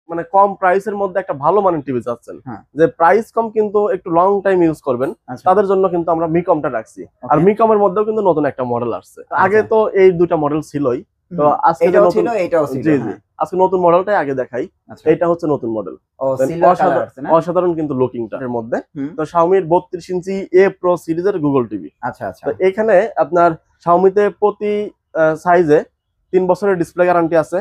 মানে কম প্রাইসের মধ্যে একটা ভালো মানের টিভি চাচ্ছেন, হ্যাঁ। যে প্রাইস কম কিন্তু একটু লং টাইম ইউজ করবেন, আচ্ছা। তাদের জন্য কিন্তু আমরা মিকমটা রাখছি। আর মিকমের মধ্যেও কিন্তু নতুন একটা মডেল আসছে। আগে তো এই দুইটা মডেল ছিলই, তো আজকে এটাও ছিল এটাও ছিল। জি জি, আজকে নতুন মডেলটাই আগে দেখাই। আচ্ছা। এটা হচ্ছে নতুন মডেল, ও সিলভার কালার আছে না? অসাধারণ কিন্তু লুকিংটার মধ্যে। তো Xiaomi 32 ইঞ্চি এ প্রো সিরিজের গুগল টিভি। আচ্ছা আচ্ছা। তো এখানে আপনার Xiaomi-তে প্রতি সাইজে 3 বছরের ডিসপ্লে গ্যারান্টি আছে,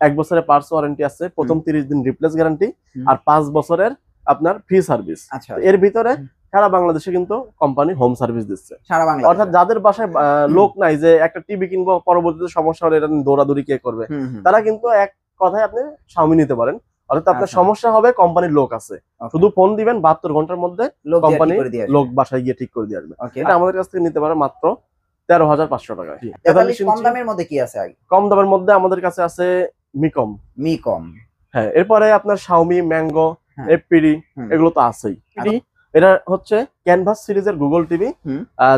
1 বছরের পার্টস ওয়ারেন্টি আছে, প্রথম 30 দিন রিপ্লেস গ্যারান্টি, আর 5 বছরের আপনার ফ্রি সার্ভিস। এর ভিতরে সারা বাংলাদেশে কিন্তু কোম্পানি হোম সার্ভিস দিচ্ছে সারা বাংলাদেশে। অর্থাৎ যাদের বাসায় লোক নাই যে একটা টিভি কিনবো, পরবর্তীতে সমস্যা হলে এটা দৌড়াদৌড়ি কে করবে, তারা কিন্তু এক কথায় আপনি Xiaomi নিতে পারেন। অর্থাৎ আপনার সমস্যা হবে, কোম্পানির লোক আছে, শুধু ফোন দিবেন, 72 ঘন্টার মধ্যে কোম্পানি লোক বাসায় গিয়ে ঠিক করে দিয়ে আসবে। এটা আমাদের কাছ থেকে নিতে পারে মাত্র 13,500 টাকায়। কম দামের মধ্যে কি আছে? কম দামের মধ্যে আমাদের কাছে আছে মিকম। হ্যাঁ, এরপরে আপনার Xiaomi, ম্যাঙ্গো, এফপিডি এগুলো তো আছেই। এটা হচ্ছে ক্যানভাস সিরিজের গুগল টিভি,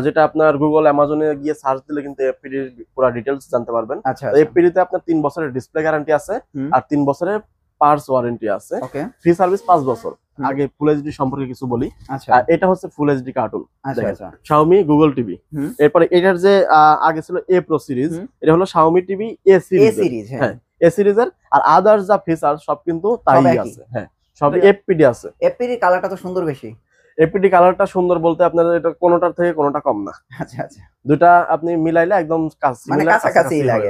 যেটা আপনার গুগল অ্যামাজনে গিয়ে সার্চ দিলে কিন্তু এফপিডি এর পুরো ডিটেইলস জানতে পারবেন। এফপিডি তে আপনার 3 বছরের ডিসপ্লে গ্যারান্টি আছে, আর 3 বছরের পার্টস ওয়ারেন্টি আছে, ফ্রি সার্ভিস 5 বছর। আগে ফুল এইচডি সম্পর্কে কিছু বলি। এটা হচ্ছে full HD cartoon, Xiaomi Google TV. এরপরে এটার যে আগে ছিল এ প্রো সিরিজ, এটা হলো Xiaomi টিভি এ সিরিজ। হ্যাঁ, এ সিরিজের। আর আদার্স যা ফিচার সব কিন্তু তাই আছে। হ্যাঁ, সব এফপিডি আছে। এফপিডি কালারটা তো সুন্দর বেশি। এফপিডি কালারটা সুন্দর বলতে আপনার এটা কোনোটার থেকে কোনোটা কম না। আচ্ছা আচ্ছা, দুটা আপনি মিলাইলে একদম কাছাকাছি লাগে।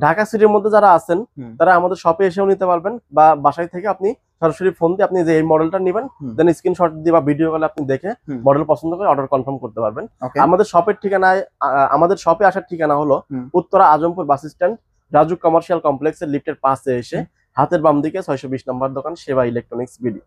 ঢাকা সিটির মধ্যে যারা আছেন তারা আমাদের শপে এসেও নিতে পারবেন, বা বাসায় থেকে আপনি সরাসরি ফোন দিয়ে আপনি যে এই মডেলটা নেবেন, দেন স্ক্রিনশট দিয়ে বা ভিডিও কলে আপনি দেখে মডেল পছন্দ করে অর্ডার কনফার্ম করতে পারবেন। আমাদের শপের ঠিকানায়, আমাদের শপে আসার ঠিকানা হলো Uttara Azampur bus stand, RAJUK commercial কমপ্লেক্সের লিফটের পাশে এসে হাতের বাম দিকে 620 নম্বর দোকান, সেবা ইলেকট্রনিক্স বিডি।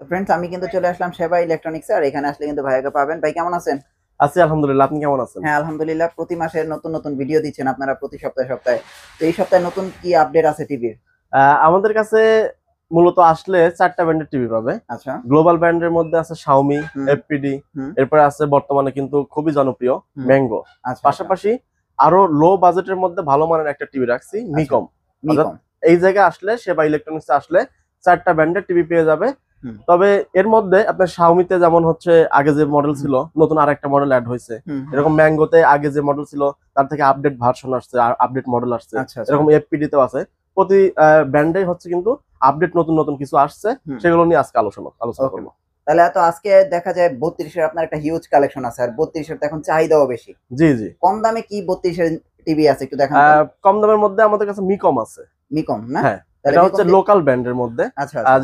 ফ্রেন্ডস, আমি কিন্তু চলে আসলাম সেবা ইলেকট্রনিক্স, আর এখানে আসলে কিন্তু ভাইয়াকে পাবেন। ভাই কেমন আছেন? আছি আলহামদুলিল্লাহ, আপনি কেমন আছেন? হ্যাঁ আলহামদুলিল্লাহ। প্রতি মাসে নতুন নতুন ভিডিও দিচ্ছেন আপনারা, প্রতি সপ্তাহে। তো এই সপ্তাহে নতুন কি আপডেট আছে টিভির? আমাদের কাছে মূলত আসলে 4টা ব্র্যান্ডের টিভি পাবে। আচ্ছা। গ্লোবাল ব্র্যান্ডের মধ্যে আছে Xiaomi, এফপিডি, এরপরে আছে বর্তমানে কিন্তু খুবই জনপ্রিয় ম্যাঙ্গো। পাশাপাশি আরো লো বাজেটের মধ্যে ভালো মানের একটা টিভি রাখছি, মিকম। এই জায়গায় আসলে, সেবা ইলেকট্রনিক্স আসলে 4টা ব্র্যান্ডের টিভি পেয়ে যাবে। তবে এর মধ্যে আপনার Xiaomi-তে যেমন হচ্ছে আগে যে মডেল ছিল, নতুন আরেকটা মডেল অ্যাড হয়েছে। এরকম ম্যাঙ্গোতে আগে যে মডেল ছিল তার থেকে আপডেট ভার্সন আসছে, আপডেট মডেল আসছে। এরকম এফপিডি-তেও আছে। প্রতি ব্র্যান্ডে হচ্ছে কিন্তু আপডেট নতুন নতুন কিছু আসছে, সেগুলো নিয়ে আজকে আলোচনা করব। তাহলে তো আজকে দেখা যায় 32-এর আপনার একটা হিউজ কালেকশন আছে, আর 32-এর তো এখন চাহিদাও বেশি। জি জি। কম দামে কি 32-এর টিভি আছে একটু দেখান। কম দামের মধ্যে আমাদের কাছে মিকম আছে। মিকম না? হ্যাঁ, এটা হচ্ছে লোকাল ব্র্যান্ডের মধ্যে।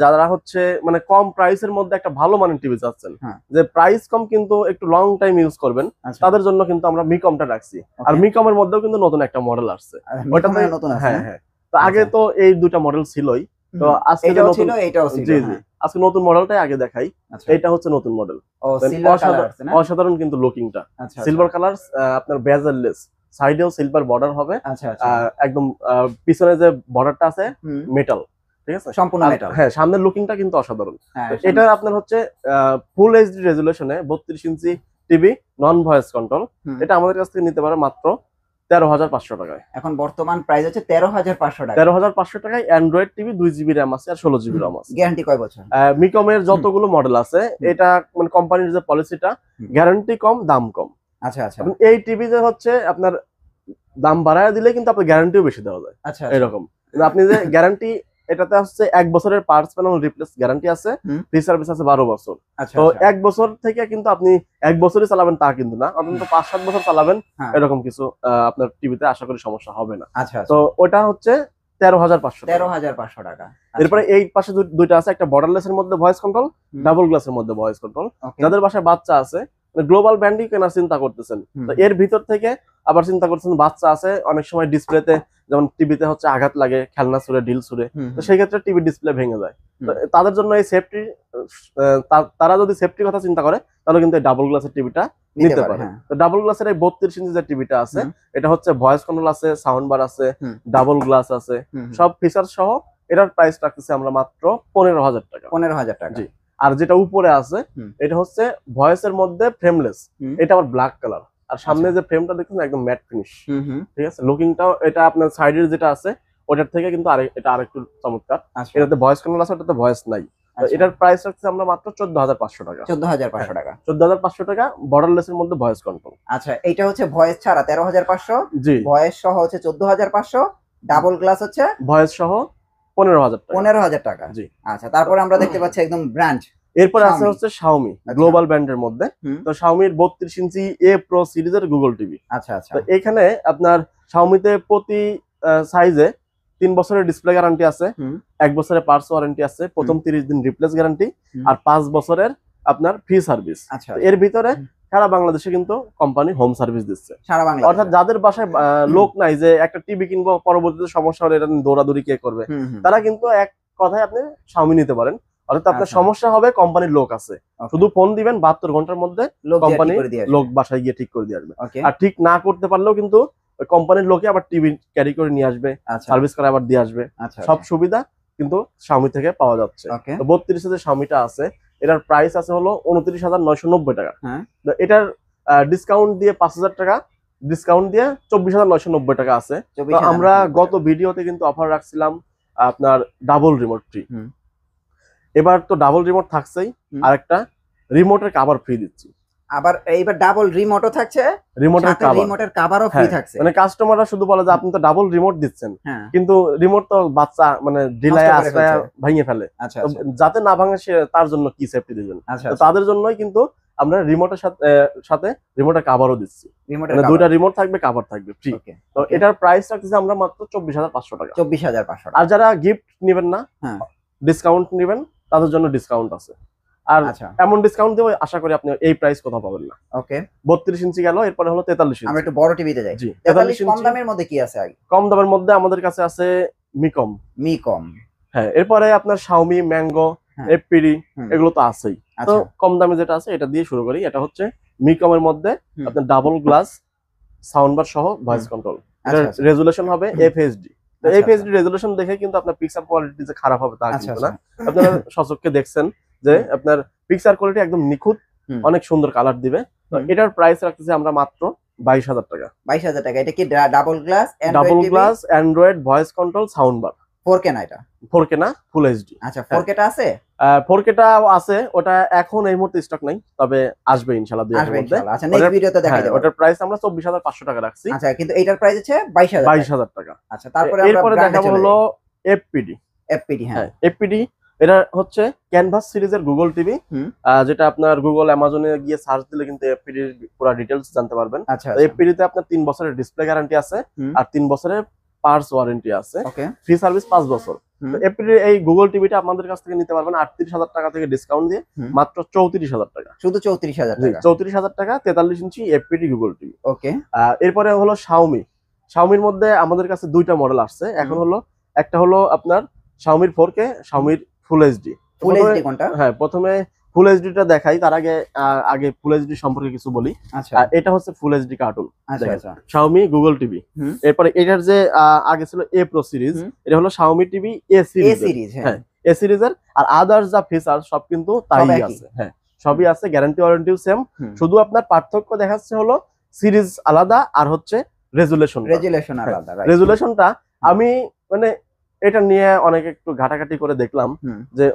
যারা হচ্ছে মানে কম প্রাইসের মধ্যে একটা ভালো মানের টিভি চাচ্ছেন, যে প্রাইস কম কিন্তু একটু লং টাইম ইউজ করবেন, তাদের জন্য কিন্তু আমরা মিকমটা রাখছি। আর মিকমের মধ্যেও কিন্তু নতুন একটা মডেল আসছে, ওটা নতুন আছে। হ্যাঁ হ্যাঁ, তো আগে তো এই দুটা মডেল ছিলই, তো আজকে এটাও ছিল এটাও ছিল। জি জি, আজকে নতুন মডেলটাই আগে দেখাই। এটা হচ্ছে নতুন মডেল, অসাধারণ কিন্তু লুকিংটা। সিলভার কালার, আপনার বেজেললেস, সাইডেও সিলভার বর্ডার হবে। একদম পিছনে যে বর্ডারটা আছে মেটাল, ঠিক আছে, সম্পূর্ণ মেটাল। হ্যাঁ, সামনের লুকিংটা কিন্তু অসাধারণ। এটা আপনার হচ্ছে ফুল এইচডি রেজুলেশনে 32 inch TV, non voice control. এটা আমাদের কাছ থেকে নিতে পারে মাত্র 13,500 টাকায়। এখন বর্তমান প্রাইস হচ্ছে 13,500 টাকা। 13,500 টাকায় অ্যান্ড্রয়েড টিভি 2 জিবি র্যাম আছে আর 16 জিবি রম আছে। গ্যারান্টি কয় বছর? মিকমের যতগুলো মডেল আছে, এটা মানে কোম্পানির যে পলিসিটা, গ্যারান্টি কম, দাম কম। আচ্ছা আচ্ছা। এই টিভি যে হচ্ছে আপনার দাম বাড়ায় দিলে কিন্তু আপনার গ্যারান্টিও বেশি দেওয়া যায়। আচ্ছা, এরকম আপনি যে গ্যারান্টি, এটাতে হচ্ছে 1 বছরের পার্টস প্যানেল রিপ্লেস গ্যারান্টি আছে, ফ্রি সার্ভিস আছে 12 বছর। তো 1 বছর থেকে কিন্তু আপনি 1 বছরই চালাবেন তা কিন্তু না, অন্তত 5-7 বছর চালাবেন, এরকম কিছু আপনার টিভিতে আশা করি সমস্যা হবে না। তো ওটা হচ্ছে 13,500 টাকা। এরপরে এই পাশে দুইটা আছে, একটা বর্ডারলেস এর মধ্যে ভয়েস কন্ট্রোল, ডাবল গ্লাসের মধ্যে ভয়েস কন্ট্রোল। যাদের বাসায় বাচ্চা আছে, গ্লোবাল ব্র্যান্ডই কেনার চিন্তা করতেছেন, তো এর ভিতর থেকে আবার চিন্তা করছেন বাচ্চা আছে, অনেক সময় ডিসপ্লেতে যেমন টিভিতে হচ্ছে আঘাত লাগে, খেলনা ছুড়ে, ডিল ছুড়ে, তো সেই ক্ষেত্রে টিভি ডিসপ্লে ভেঙে যায়। তাদের জন্য এই সেফটি, তারা যদি সেফটির কথা চিন্তা করে তাহলে কিন্তু এই ডাবল গ্লাসের টিভিটা নিতে পারে। তো ডাবল গ্লাসের এই 32 ইঞ্চি যে টিভিটা আছে, এটা হচ্ছে ভয়েস কন্ট্রোল আছে, সাউন্ড বার আছে, ডাবল গ্লাস আছে, সব ফিচার সহ এটার প্রাইস রাখতেছি আমরা মাত্র 15,000 টাকা। 15,000 টাকা। জি। আর যেটা উপরে আছে, এটা হচ্ছে ভয়েসের মধ্যে ফ্রেমলেস, এটা আবার ব্ল্যাক কালার। আর সামনে যে ফ্রেমটা দেখছেন একদম ম্যাট ফিনিশ। ঠিক আছে, লুকিংটাও এটা আপনার সাইডের যেটা আছে ওটার থেকে কিন্তু এটা আরেকটু চমৎকার। এটাতে ভয়েস কন্ট্রোল আছে, ওটাতে ভয়েস নাই। এটার প্রাইস রাখছি আমরা মাত্র 14,500 টাকা। 14,500 টাকা। 14,500 টাকা বর্ডারলেস এর মধ্যে ভয়েস কন্ট্রোল। আচ্ছা, এটা হচ্ছে ভয়েস ছাড়া 13,500, জি ভয়েস সহ হচ্ছে 14,500, ডাবল গ্লাস হচ্ছে ভয়েস সহ 15,000 টাকা। 15,000 টাকা। জি। আচ্ছা, তারপরে আমরা দেখতে পাচ্ছি একদম ব্র্যান্ড। এরপর আছে হচ্ছে Xiaomi গ্লোবাল ব্র্যান্ডের মধ্যে। তো Xiaomi 32 ইঞ্চি A Pro সিরিজের গুগল টিভি। আচ্ছা আচ্ছা। তো এখানে আপনার Xiaomi তে প্রতি সাইজে 3 বছরের ডিসপ্লে গ্যারান্টি আছে, 1 বছরের পার্টস ওয়ারেন্টি আছে, প্রথম 30 দিন রিপ্লেস গ্যারান্টি, আর 5 বছরের আপনার ফ্রি সার্ভিস। আচ্ছা, এর ভিতরে সারা বাংলাদেশে কিন্তু কোম্পানি হোম সার্ভিস দিচ্ছে সারা বাংলাদেশে। অর্থাৎ যাদের বাসায় লোক নাই যে একটা টিভি কিনবো, পরবর্তীতে সমস্যা হলে এটা দৌড়াদৌড়ি কে করবে, তারা কিন্তু এক কথায় আপনি Xiaomi নিতে পারেন। অর্থাৎ আপনার সমস্যা হবে, কোম্পানির লোক আছে, শুধু ফোন দিবেন, 72 ঘন্টার মধ্যে কোম্পানি লোক বাসায় গিয়ে ঠিক করে দিয়ে আসবে। আর ঠিক না করতে পারলেও কিন্তু কোম্পানির লোকে আবার টিভি ক্যারি করে নিয়ে আসবে, সার্ভিস করে আবার দিয়ে আসবে। সব সুবিধা কিন্তু Xiaomi থেকে পাওয়া যাচ্ছে। তো 32 যে Xiaomi-টা আছে এটার প্রাইস আছে হলো 29,990 টাকা। তো এটার ডিসকাউন্ট দিয়ে 5,000 টাকা, ডিসকাউন্ট দিয়ে 24,990 টাকা আছে। তো আমরা গত ভিডিওতে কিন্তু অফার রাখছিলাম আপনার ডাবল রিমোট ফ্রি। এবার তো ডাবল রিমোট থাকছেই, আরেকটা রিমোটের কভার ফ্রি দিচ্ছি। আবার এইবার ডাবল রিমোটও থাকছে, রিমোটের কভারও ফ্রি থাকছে। মানে কাস্টমাররা শুধু বলে যে আপনি তো ডাবল রিমোট দিচ্ছেন, কিন্তু রিমোট তো বাচ্চা মানে ঢিলায় আশ্রয় ভেঙে ফেলে। যাতে না ভাঙে তার জন্য কি সেফটি দিবেন, তাদের জন্যই কিন্তু আমরা রিমোটের সাথে রিমোটের কভারও দিচ্ছি। মানে দুইটা রিমোট থাকবে, কভার থাকবে ফ্রি। তো এটার প্রাইস রাখতেছি আমরা মাত্র 24,500 টাকা। 24,500। আর যারা গিফট নেবেন না, ডিসকাউন্ট নেবেন, তাদের জন্য ডিসকাউন্ট আছে। আর এমন ডিসকাউন্ট দেব আশা করি আপনি এই প্রাইস কোথাও পাবেন না। ওকে, 32 ইঞ্চি গেল, এরপরে হলো 43 ইঞ্চি। আমরা একটু বড় টিভিতে যাই। 43 কম দামের মধ্যে কি আছে? আগে কম দামের মধ্যে আমাদের কাছে আছে মিকম। হ্যাঁ, এরপরে আপনার Xiaomi, Mango, FPD এগুলো তো আছেই। তো কম দামে যেটা আছে এটা দিয়ে শুরু করি। এটা হচ্ছে মিকমের মধ্যে আপনার ডাবল গ্লাস সাউন্ড বার সহ ভয়েস কন্ট্রোল। এর রেজোলিউশন হবে FHD। তো FHD রেজোলিউশন দেখে কিন্তু আপনার পিকচার কোয়ালিটি যে খারাপ হবে তা কিন্তু না। আপনারা সচক্ষে দেখছেন যে আপনার পিকচার কোয়ালিটি একদম নিখুঁত, অনেক সুন্দর কালার দিবে। তো এটার প্রাইস রাখতেছি আমরা মাত্র 22,000 টাকা। 22,000 টাকা। এটা কি double glass Android voice control sound bar? 4K না, এটা 4K না, ফুল HD। আচ্ছা, 4K টা আছে? 4K টা আছে, ওটা এখন এই মুহূর্তে স্টক নাই, তবে আসবে ইনশাআল্লাহ 2 এর মধ্যে। আচ্ছা, নেক্সট ভিডিওতে দেখাই দেব। ওটার প্রাইস আমরা 24,500 টাকা রাখছি। আচ্ছা, কিন্তু এটার প্রাইস হচ্ছে 22,000 টাকা। আচ্ছা, তারপরে আমরা এরপরে দেখাবো হলো FPD। হ্যাঁ, FPD এটা হচ্ছে ক্যানভাস সিরিজের গুগল টিভি, যেটা আপনার গুগল অ্যামাজনে গিয়ে সার্চ দিলে কিন্তু FPD এর পুরো ডিটেইলস জানতে পারবেন। FPD তে আপনার 3 বছরের ডিসপ্লে গ্যারান্টি আছে, আর 3 বছরের পার্টস ওয়ারেন্টি আছে, ফ্রি সার্ভিস 5 বছর। তো FPD এই গুগল টিভিটা আমাদের কাছ থেকে নিতে পারবেন 38,000 টাকা থেকে ডিসকাউন্ট দিয়ে মাত্র 34,000 টাকা। শুধু 34,000 টাকা। 34,000 টাকা 43 ইঞ্চি FPD গুগল টিভি। ওকে, এরপরে হলো Xiaomiর মধ্যে আমাদের কাছে দুইটা মডেল আসছে এখন। হলো একটা হলো আপনার Xiaomi 4K, Xiaomi ফুল HD। ফুল HD কোনটা? হ্যাঁ, প্রথমে ফুল এইচডি টা দেখাই, তার আগে ফুল এইচডি সম্পর্কে কিছু বলি। এটা হচ্ছে full HD cartoon, Xiaomi Google TV. এরপরে এটার যে আগে ছিল A Pro সিরিজ, এটা হলো Xiaomi টিভি A সিরিজ। হ্যাঁ, A সিরিজের। আর আদার্স যা ফিচার সব কিন্তু তাই আছে। হ্যাঁ, সবই আছে, গ্যারান্টি ওয়ারেন্টিও সেম। শুধু আপনার পার্থক্য দেখাচ্ছে হলো সিরিজ আলাদা আর হচ্ছে রেজুলেশন আলাদা। রেজুলেশনটা আমি মানে এটা নিয়ে অনেক একটু ঘাটাঘাটি করে দেখলাম যে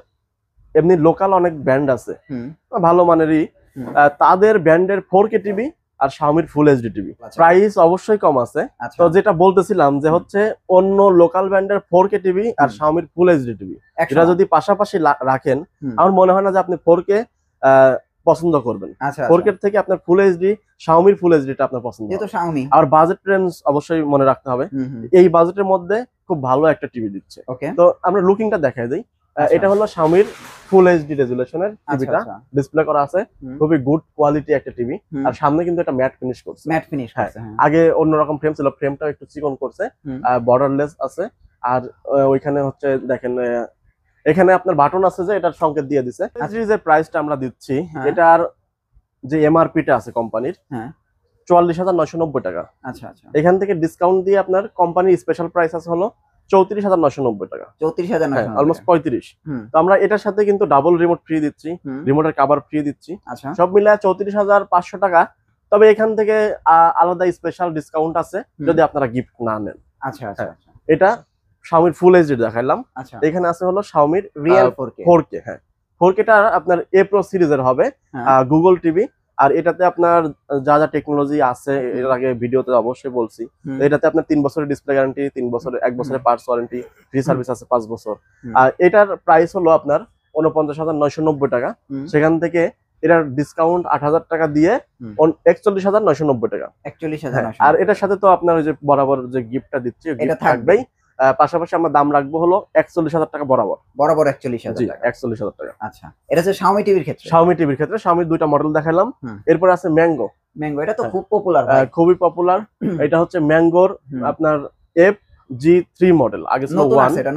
এমনি লোকাল অনেক ব্র্যান্ড আছে ভালো মানেরই, তাদের ব্র্যান্ডের 4K টিভি আর Xiaomiর ফুল এইচডি টিভি প্রাইস অবশ্যই কম আছে। তো যেটা বলতেছিলাম যে হচ্ছে অন্য লোকাল ব্র্যান্ডের 4K টিভি আর Xiaomiর ফুল এইচডি টিভি এটা যদি পাশাপাশি রাখেন, আমার মনে হয় না যে আপনি 4K পছন্দ করবেন। 4K থেকে আপনার ফুল এইচডি, Xiaomiর ফুল এইচডিটা আপনার পছন্দ হবে। আর বাজেট রেঞ্জ অবশ্যই মনে রাখতে হবে, এই বাজেটের মধ্যে খুব ভালো একটা টিভি দিচ্ছে। তো আমরা লুকিংটা দেখাই দিই। এটা হলো Xiaomiর ফুল এইচডি রেজুলেশনের টিভিটা, ডিসপ্লে করা আছে, খুবই গুড কোয়ালিটি একটা টিভি। আর সামনে কিন্তু এটা ম্যাট ফিনিশ করছে। আগে অন্যরকম ফ্রেম ছিল, ফ্রেমটাও একটু চিকন করছে, বর্ডারলেস আছে। আর ওইখানে হচ্ছে দেখেন এখানে আপনার বাটন আছে যে এটার সংকেত দিয়ে দিছে। যে প্রাইসটা আমরা দিচ্ছি, এটার যে এমআরপিটা আছে কোম্পানির 44,990 টাকা। এখান থেকে ডিসকাউন্ট দিয়ে আপনার কোম্পানির স্পেশাল প্রাইস আছে হলো 34,990 টাকা। 34,990, অলমোস্ট 35। তো আমরা এটার সাথে কিন্তু ডাবল রিমোট ফ্রি দিচ্ছি, রিমোটের কভার ফ্রি দিচ্ছি। সব মিলায় 34,500 টাকা তবে এখান থেকে আলাদা স্পেশাল ডিসকাউন্ট আছে যদি আপনারা গিফট না নেন। আচ্ছা আচ্ছা। এটা Xiaomi ফুল এইচডি দেখাইলাম। আচ্ছা, এখানে আছে হলো Xiaomi রিয়েল 4K। হ্যাঁ, 4K টা আপনার A Pro সিরিজের হবে, গুগল টিভি। আর এটাতে আপনার যা যা টেকনোলজি আছে এর আগে ভিডিওতে অবশ্যই বলছি। এটাতে আপনার 3 বছরের ডিসপ্লে গ্যারান্টি, 1 বছরের পার্টস ওয়ারেন্টি, ফ্রি সার্ভিস আছে 5 বছর। আর এটার প্রাইস হলো আপনার 49,990 টাকা। সেখান থেকে এটার ডিসকাউন্ট 8,000 টাকা দিয়ে 41,990 টাকা। 41,990। আর এটার সাথে তো আপনার ওই যে বরাবর যে গিফটটা দিচ্ছি এটা থাকবেই। পাশাপাশি আমরা দাম রাখবো হলো 41,000 টাকা বরাবর 41,000 টাকা। 41,000 টাকা। আচ্ছা, এটা হচ্ছে Xiaomi টিভির ক্ষেত্রে। Xiaomi টিভির ক্ষেত্রে Xiaomi দুইটা মডেল দেখালাম। এরপর আছে ম্যাঙ্গো। এটা তো খুব পপুলার ভাই, খুবই পপুলার। এটা হচ্ছে ম্যাঙ্গোর আপনার FG3 মডেল। আগে ছিল 1, এটা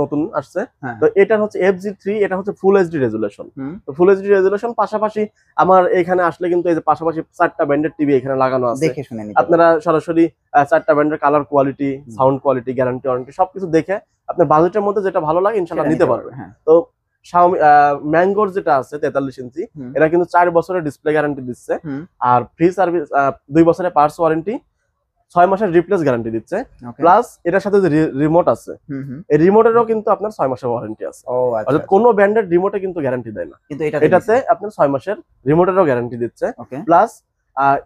নতুন আসছে। তো এটা হচ্ছে FG3, এটা হচ্ছে ফুল এইচডি রেজুলেশন। তো ফুল এইচডি রেজুলেশন পাশাপাশি আমার এখানে আসলে কিন্তু এই যে পাশাপাশি 4টা ব্র্যান্ডের টিভি এখানে লাগানো আছে। দেখে শুনে নিতে আপনারা সরাসরি 4টা ব্র্যান্ডের colour quality, sound quality, guarantee warranty সবকিছু দেখে আপনার বাজেটের মধ্যে যেটা ভালো লাগে ইনশাআল্লাহ নিতে পারবেন। তো Xiaomi ম্যাঙ্গোর যেটা আছে 43 ইঞ্চি, এটা কিন্তু 4 বছরের ডিসপ্লে গ্যারান্টি দিচ্ছে। আর ফ্রি সার্ভিস 2 বছরের পার্টস ওয়ারেন্টি, 6 মাসের রিপ্লেস গ্যারান্টি দিচ্ছে। প্লাস এটার সাথে যে রিমোট আছে, এই রিমোটেরও কিন্তু আপনার 6 মাসের ওয়ারেন্টি আছে। অর্থাৎ কোনো ব্র্যান্ডের রিমোটে কিন্তু গ্যারান্টি দেয় না, কিন্তু এটাতে আপনার 6 মাসের রিমোটেরও গ্যারান্টি দিচ্ছে। প্লাস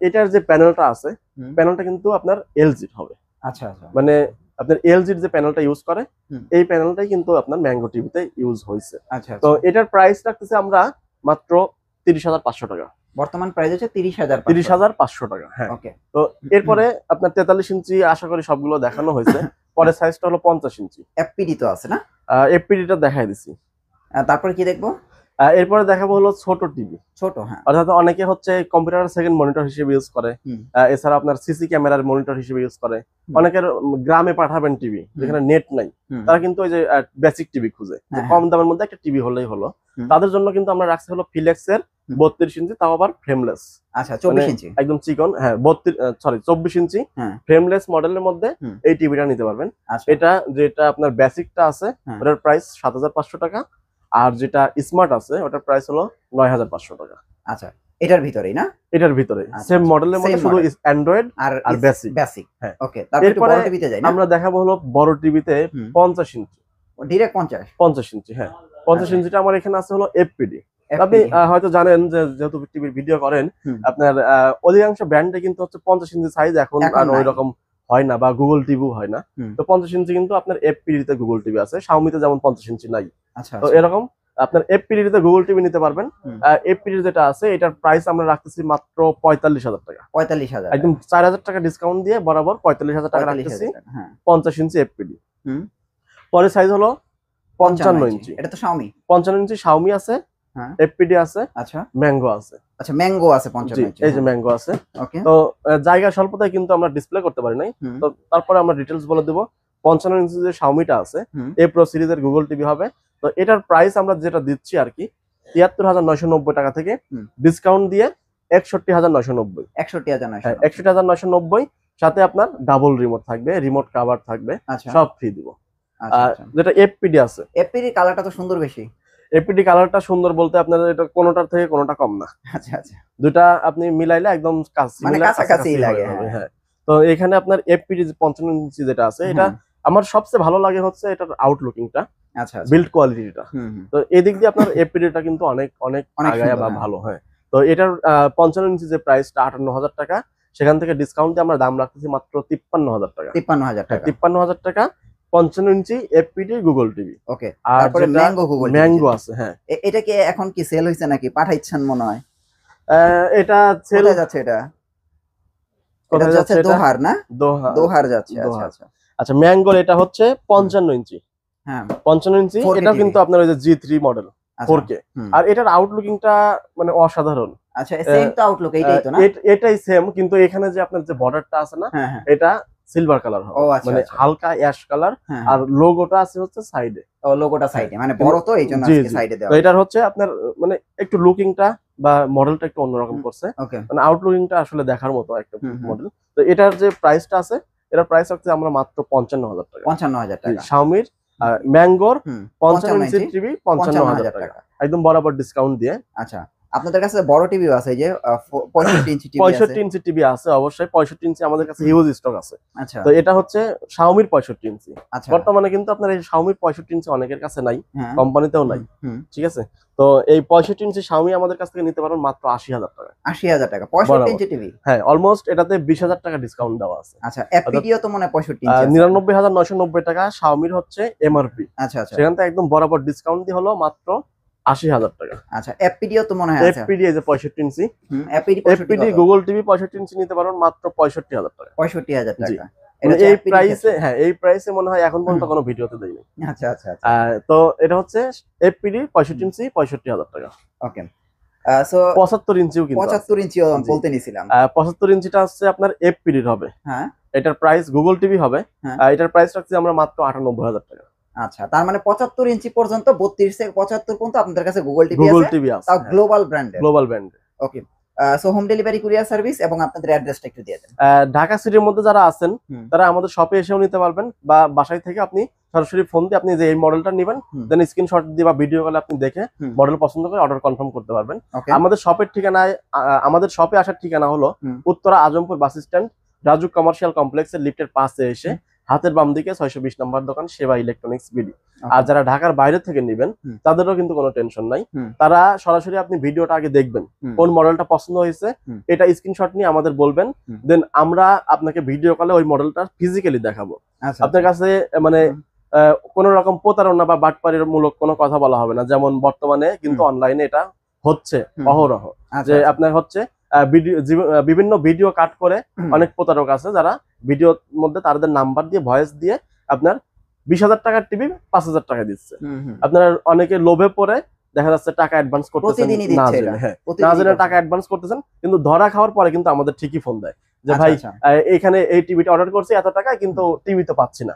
এটার যে প্যানেলটা আছে, প্যানেলটা কিন্তু আপনার এলজির হবে। আচ্ছা আচ্ছা, মানে আপনার এলজির যে প্যানেলটা ইউজ করে এই প্যানেলটাই কিন্তু আপনার ম্যাঙ্গো টিভিতে ইউজ হয়েছে। আচ্ছা, তো এটার প্রাইস রাখতেছি আমরা মাত্র 30,500 টাকা। বর্তমান প্রাইস হচ্ছে 30,500 টাকা। হ্যাঁ, ওকে। তো এরপরে আপনার 43 ইঞ্চি আশা করি সবগুলো দেখানো হয়েছে। পরের সাইজটা হলো 50 ইঞ্চি। এফপিডি তো আছে না? এফপিডিটা দেখাই দিছি। তারপরে কি দেখবো? এরপরে দেখাবো হলো ছোট টিভি। ছোট, হ্যাঁ। অর্থাৎ অনেকে হচ্ছে কম্পিউটার সেকেন্ড মনিটর হিসেবে ইউজ করে, এছাড়া আপনার সিসি ক্যামেরার মনিটর হিসেবে ইউজ করে। অনেকের গ্রামে পাঠাবেন টিভি, যেখানে নেট নাই, তারা কিন্তু ওই যে বেসিক টিভি খুঁজে, কম দামের মধ্যে একটা টিভি হলেই হলো। তাদের জন্য কিন্তু আমরা রাখছি হলো ফিলেক্স এর 32 ইঞ্চি, তাও আবার ফ্রেমলেস। আচ্ছা, 24 ইঞ্চি একদম চিকন। হ্যাঁ, 24 ইঞ্চি ফ্রেমলেস মডেলের মধ্যে এই টিভিটা নিতে পারবেন। এটা যেটা আপনার বেসিকটা আছে ওটার প্রাইস 7,500 টাকা, আর যেটা স্মার্ট আছে ওটার প্রাইস হলো 9,500 টাকা। আচ্ছা, এটার ভিতরেই না? এটার ভিতরে সেম মডেলের মধ্যে শুধু অ্যান্ড্রয়েড আর বেসিক। হ্যাঁ, ওকে। তারপর একটু বড় টিভিতে যাই না? আমরা দেখাবো হলো বড় টিভিতে 50 ইঞ্চি, ডাইরেক্ট 50 ইঞ্চি। হ্যাঁ, 50 ইঞ্চিটা আমার এখানে আছে হলো এফপিডি। আপনি হয়তো জানেন যে যেহেতু টিভির ভিডিও করেন, আপনার অধিকাংশ ব্র্যান্ডে কিন্তু হচ্ছে 50 ইঞ্চি সাইজ এখন আর ওই রকম হয় না, বা গুগল টিভিও হয় না। তো 50 ইঞ্চি কিন্তু আপনার এফপিডি তে গুগল টিভি আছে, Xiaomi তে যেমন 50 ইঞ্চি নাই। তো এরকম আপনার এফপিডি তে গুগল টিভি নিতে পারবেন। এফপিডি যেটা আছে এটার প্রাইস আমরা রাখতেছি মাত্র 45,000 টাকা। 45,000, একদম 4,000 টাকা ডিসকাউন্ট দিয়ে বরাবর 45,000 টাকা রাখতেছি 50 ইঞ্চি এফপিডি। পরের সাইজ হলো 55 ইঞ্চি। এটা তো Xiaomi। 55 ইঞ্চি Xiaomi আছে, এফপিডি আছে, আচ্ছা, ম্যাঙ্গো আছে। আচ্ছা, ম্যাঙ্গো আছে 55 ইঞ্চি। এই যে ম্যাঙ্গো আছে। ওকে। তো জায়গা স্বল্পতায় কিন্তু আমরা ডিসপ্লে করতে পারি নাই, তো তারপরে আমরা ডিটেইলস বলে দেব। 55 ইঞ্চি যে Xiaomi-টা আছে A Pro সিরিজের গুগল টিভি হবে। তো এটার প্রাইস আমরা যেটা দিচ্ছি আর কি 73,990 টাকা থেকে ডিসকাউন্ট দিয়ে 61,990। 61,990। সাথে আপনার ডাবল রিমোট থাকবে, রিমোট কভার থাকবে, সব ফ্রি দিব। যেটা এফপিডি আছে, এফপিডি কালারটা তো সুন্দর বেশি। এফপিডি কালারটা সুন্দর বলতে আপনার এটা কোনোটার থেকে কোনোটা কম না। আচ্ছা আচ্ছা, দুটা আপনি মিলাইলে একদম কাছাকাছি লাগে। হ্যাঁ, তো এখানে আপনার এফপিডি 55 ইঞ্চি যেটা আছে এটা আমার সবচেয়ে ভালো লাগে হচ্ছে এটার আউটলুকিংটা, আচ্ছা, বিল্ড কোয়ালিটিটা। তো এই দিক দিয়ে আপনার এফপিডিটা কিন্তু অনেক অনেক আগায়া বা ভালো। হয়, তো এটার 55 ইঞ্চি যে প্রাইসটা 58,000 টাকা, সেখান থেকে ডিসকাউন্ট দিয়ে আমরা দাম রাখতেছি মাত্র 53,000 টাকা। 53,000 টাকা 55 ইঞ্চি এফপিডি গুগল টিভি। ওকে। তারপরে ম্যাঙ্গো আছে। হ্যাঁ, এটা কি এখন কি সেল হইছে নাকি পাঠাইছেন মনে হয়? এটা সেল যাচ্ছে, এটা কোথায় যাচ্ছে? দোহার না? দোহার যাচ্ছে। আচ্ছা আচ্ছা। আচ্ছা, ম্যাঙ্গোর এটা হচ্ছে 55 ইঞ্চি। হ্যাঁ, 55 ইঞ্চি। এটা কিন্তু আপনার ওই যে G3 মডেল 4K, আর এটার আউটলুকিংটা মানে অসাধারণ। আচ্ছা, সেম তো আউটলুক, এইটাই তো না? এটাই সেম, কিন্তু এখানে যে আপনার যে বর্ডারটা আছে না, এটা সিলভার কালার হবে, মানে হালকা অ্যাশ কালার, আর লোগোটা আছে হচ্ছে সাইডে। ও, লোগোটা সাইডে, মানে বড় তো এইজন্য আজকে সাইডে দেওয়া। তো এটার হচ্ছে আপনার মানে একটু লুকিংটা বা মডেলটা একটু অন্যরকম করছে, মানে আউটলুকিংটা আসলে দেখার মতো একটা মডেল। তো এটার যে প্রাইসটা আছে, এটার প্রাইস হচ্ছে আমরা মাত্র 55,000 টাকা। 55,000 টাকা। Xiaomi ম্যাঙ্গোর 55 ইঞ্চি টিভি 55,000 টাকা একদম বরাবর ডিসকাউন্ট দিয়ে। আচ্ছা, আপনাদের কাছে বড় টিভিও আছে, এই যে 65 ইঞ্চি টিভি আছে। 65 ইঞ্চি টিভি আছে অবশ্যই, 65 ইঞ্চি আমাদের কাছে হিউজ স্টক আছে। আচ্ছা, তো এটা হচ্ছে Xiaomi 65 ইঞ্চি। আচ্ছা, বর্তমানে কিন্তু আপনার এই Xiaomi 65 ইঞ্চি অনেকের কাছে নাই, হ্যাঁ, কোম্পানিতেও নাই, ঠিক আছে। তো এই 65 ইঞ্চি Xiaomi আমাদের কাছ থেকে নিতে পারবেন মাত্র 80,000 টাকা। 80,000 টাকা 65 ইঞ্চি টিভি? হ্যাঁ, অলমোস্ট এটাতে 20,000 টাকা ডিসকাউন্ট দেওয়া আছে। আচ্ছা, এফপিডিও তো মনে হয় 65 ইঞ্চি আছে। 99,990 টাকা Xiaomi হচ্ছে এমআরপি। আচ্ছা, আচ্ছা, সেখান থেকে একদম বরাবর ডিসকাউন্ট দিয়ে হলো মাত্র 80,000 টাকা। আচ্ছা, এফপিডিও তো মনে হয় আছে। এফপিডি এই যে 65 ইঞ্চি, এফপিডি গুগল টিভি 65 ইঞ্চি নিতে পারবেন মাত্র 65,000 টাকা। 65,000 টাকা। এই প্রাইসে, হ্যাঁ এই প্রাইসে মনে হয় এখন পর্যন্ত কোনো ভিডিওতে দেইনি। আচ্ছা, আচ্ছা, আচ্ছা। তো এটা হচ্ছে এফপিডি 65 ইঞ্চি 65,000 টাকা। ওকে, সো 75 ইঞ্চিও কিন্তু 75 ইঞ্চিও বলতে নিছিলাম। 75 ইঞ্চিটা হচ্ছে আপনার এফপিডির হবে। হ্যাঁ, এটার প্রাইস গুগল টিভি হবে। হ্যাঁ। এটার প্রাইস রাখছি আমরা মাত্র 98,000 টাকা। আচ্ছা, তার মানে 75 ইঞ্চি পর্যন্ত 32 থেকে 75 পর্যন্ত আপনাদের কাছে গুগল টিভি গুগল আছে, টিভি আছে, তাও গ্লোবাল ব্র্যান্ডের। Global brand. Okay, so home delivery courier service এবং আপনাদের অ্যাড্রেসটা একটু দিয়ে দেন। ঢাকা সিটির মধ্যে যারা আছেন তারা আমাদের শপে এসেও নিতে পারবেন, বা বাসায় থেকে আপনি সরাসরি ফোন দিয়ে আপনি যে এই মডেলটা নেবেন দেন স্ক্রিনশট দিয়ে বা ভিডিও কলে আপনি দেখে মডেল পছন্দ করে অর্ডার কনফার্ম করতে পারবেন। আমাদের শপের ঠিকানায়, আমাদের শপে আসার ঠিকানা হলো Uttara Azampur bus stand, Raju commercial কমপ্লেক্সের লিফটের পাশে এসে হাতের বাম দিকে 620 নম্বর দোকান সেবা ইলেকট্রনিক্স বিডি। আর যারা ঢাকার বাইরে থেকে নেবেন তাদেরও কিন্তু কোনো টেনশন নাই, তারা সরাসরি আপনি ভিডিওটা আগে দেখবেন, কোন মডেলটা পছন্দ হয়েছে এটা স্ক্রিনশট নিয়ে আমাদের বলবেন, দেন আমরা আপনাকে ভিডিও কলে ওই মডেলটা ফিজিক্যালি দেখাবো। আপনার কাছে মানে কোন রকম প্রতারণা বা বাটপাড়ির মূলক কোনো কথা বলা হবে না, যেমন বর্তমানে কিন্তু অনলাইনে এটা হচ্ছে অহরহ, যে আপনার হচ্ছে বিভিন্ন ভিডিও কাট করে অনেক প্রতারক আছে যারা ভিডিওর মধ্যে তাদের নাম্বার দিয়ে ভয়েস দিয়ে আপনার 20,000 টাকার টিভি 5,000 টাকা দিচ্ছে। আপনার অনেকে লোভে পড়ে দেখা যাচ্ছে টাকা অ্যাডভান্স করতেছেন না জেনে, হ্যাঁ না জেনে টাকা অ্যাডভান্স করতেছেন, কিন্তু ধরা খাওয়ার পরে কিন্তু আমাদের ঠিকই ফোন দেয় যে ভাই এখানে এই টিভিটা অর্ডার করছি এত টাকায়, কিন্তু টিভি তো পাচ্ছি না।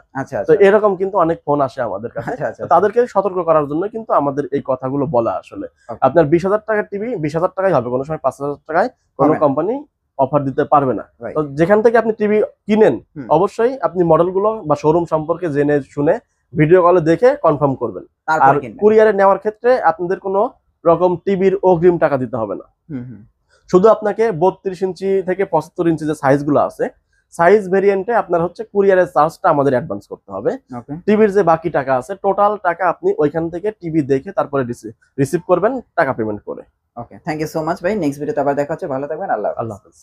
তো এরকম কিন্তু অনেক ফোন আসে আমাদের কাছে, তাদেরকে সতর্ক করার জন্য কিন্তু আমাদের এই কথাগুলো বলা। আসলে আপনার 20,000 টাকার টিভি 20,000 টাকায় হবে, কোনো সময় 5,000 টাকায় কোনো কোম্পানি অফার দিতে পারবে না। তো যেখান থেকে আপনি টিভি কিনেন অবশ্যই আপনি মডেলগুলো বা শোরুম সম্পর্কে জেনে শুনে ভিডিও কলে দেখে কনফার্ম করবেন। আর কুরিয়ারে নেওয়ার ক্ষেত্রে আপনাদের কোনো রকম টিভির অগ্রিম টাকা দিতে হবে না, শুধু আপনাকে 32 ইঞ্চি থেকে 75 ইঞ্চি যে সাইজগুলো আছে সাইজ ভেরিয়েন্টে আপনার হচ্ছে কুরিয়ারের চার্জটা আমাদের অ্যাডভান্স করতে হবে। টিভির যে বাকি টাকা আছে টোটাল টাকা আপনি ওইখান থেকে টিভি দেখে তারপরে রিসিভ করবেন টাকা পেমেন্ট করে। ওকে, থ্যাংক ইউ সো মাচ ভাই। নেক্সট ভিডিওতে আবার দেখা হচ্ছে, ভালো থাকবেন, আল্লাহ হাফেজ।